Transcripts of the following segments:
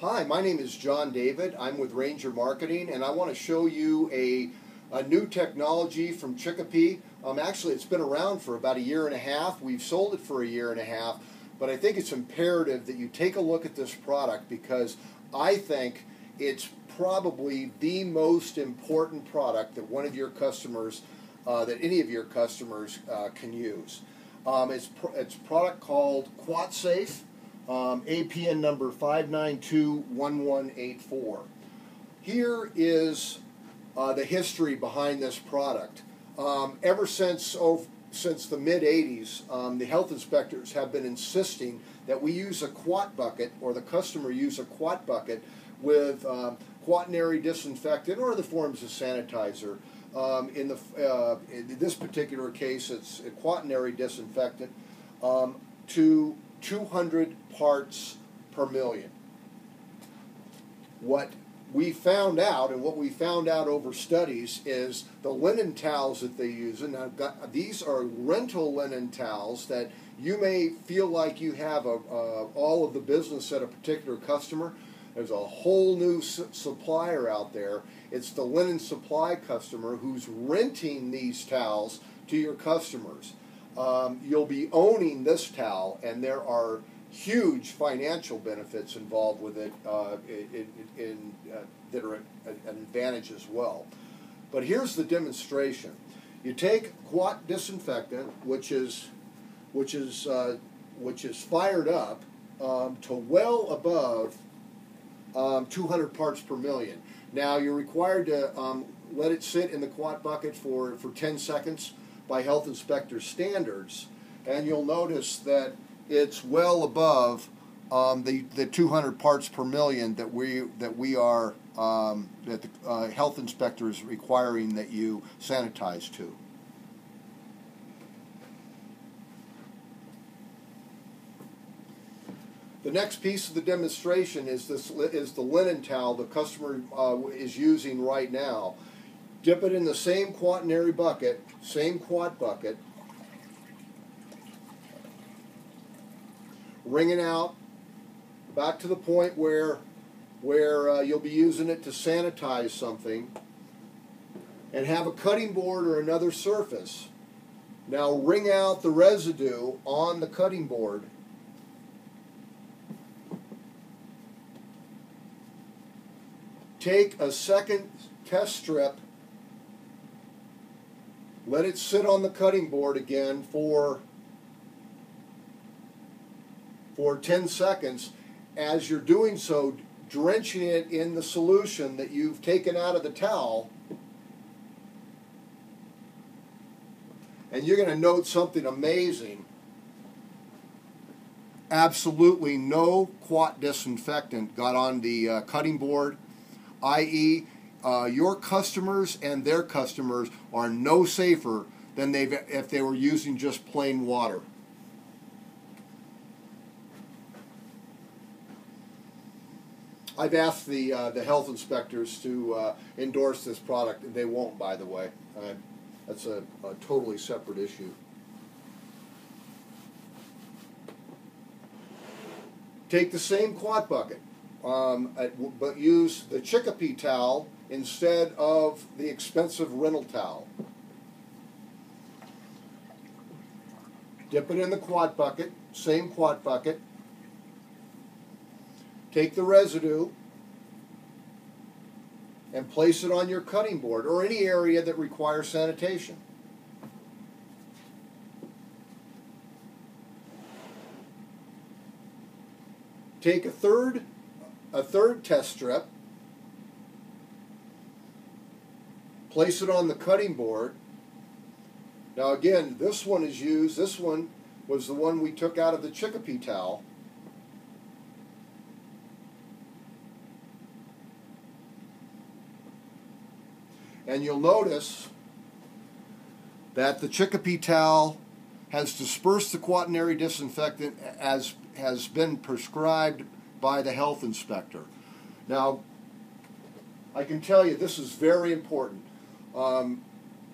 Hi, my name is John David. I'm with Ranger Marketing, and I want to show you a new technology from Chicopee. Actually, it's been around for about a year and a half. We've sold it for a year and a half, but I think it's imperative that you take a look at this product because I think it's probably the most important product that one of your customers, that any of your customers can use. It's a product called QuatSafe. APN number 5921184. Here is the history behind this product. Ever since the mid-'80s, the health inspectors have been insisting that we use a quat bucket, or the customer use a quat bucket with quaternary disinfectant or other forms of sanitizer. In this particular case, it's a quaternary disinfectant to 200 parts per million. What we found out, and what we found out over studies, is the linen towels that they use, and these are rental linen towels that you may feel like you have all of the business at a particular customer. There's a whole new supplier out there. It's the linen supply customer who's renting these towels to your customers. You'll be owning this towel, and there are huge financial benefits involved with it that are an advantage as well. But here's the demonstration. You take quat disinfectant, which is fired up to well above 200 parts per million. Now you're required to let it sit in the quat bucket for 10 seconds by health inspector standards, and you'll notice that it's well above the 200 parts per million that the health inspector is requiring that you sanitize to. The next piece of the demonstration is the linen towel the customer is using right now. Dip it in the same quaternary bucket, same quat bucket. Wring it out about to the point where you'll be using it to sanitize something, and have a cutting board or another surface. Now wring out the residue on the cutting board. Take a second test strip. Let it sit on the cutting board again for 10 seconds. As you're doing so, drenching it in the solution that you've taken out of the towel. And you're going to note something amazing. Absolutely no quat disinfectant got on the cutting board, i.e., your customers and their customers are no safer than if they were using just plain water. I've asked the health inspectors to endorse this product, and they won't, by the way. That's a totally separate issue. Take the same quat bucket, but use the Chicopee towel instead of the expensive rental towel. Dip it in the quat bucket, same quat bucket. Take the residue and place it on your cutting board or any area that requires sanitation. Take a third test strip, place it on the cutting board. Now again, this one was the one we took out of the Chicopee towel. And you'll notice that the Chicopee towel has dispersed the quaternary disinfectant as has been prescribed by the health inspector. Now, I can tell you this is very important.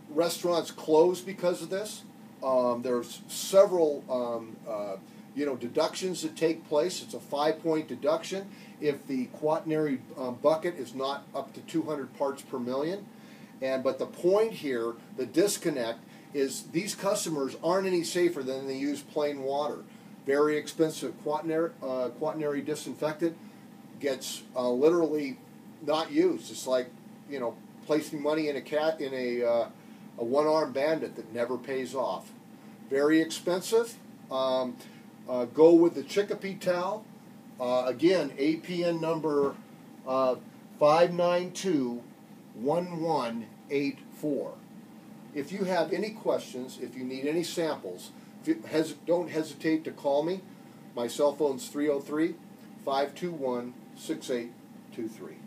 Restaurants close because of this. There's several deductions that take place. It's a 5-point deduction if the quaternary bucket is not up to 200 parts per million. But the point here, the disconnect, is these customers aren't any safer than they use plain water. Very expensive quaternary disinfectant gets literally not used. It's like placing money in a one-armed bandit that never pays off. Very expensive. Go with the Chicopee towel. Again, APN number 5921184. If you have any questions, if you need any samples, don't hesitate to call me. My cell phone's 303-521-6823.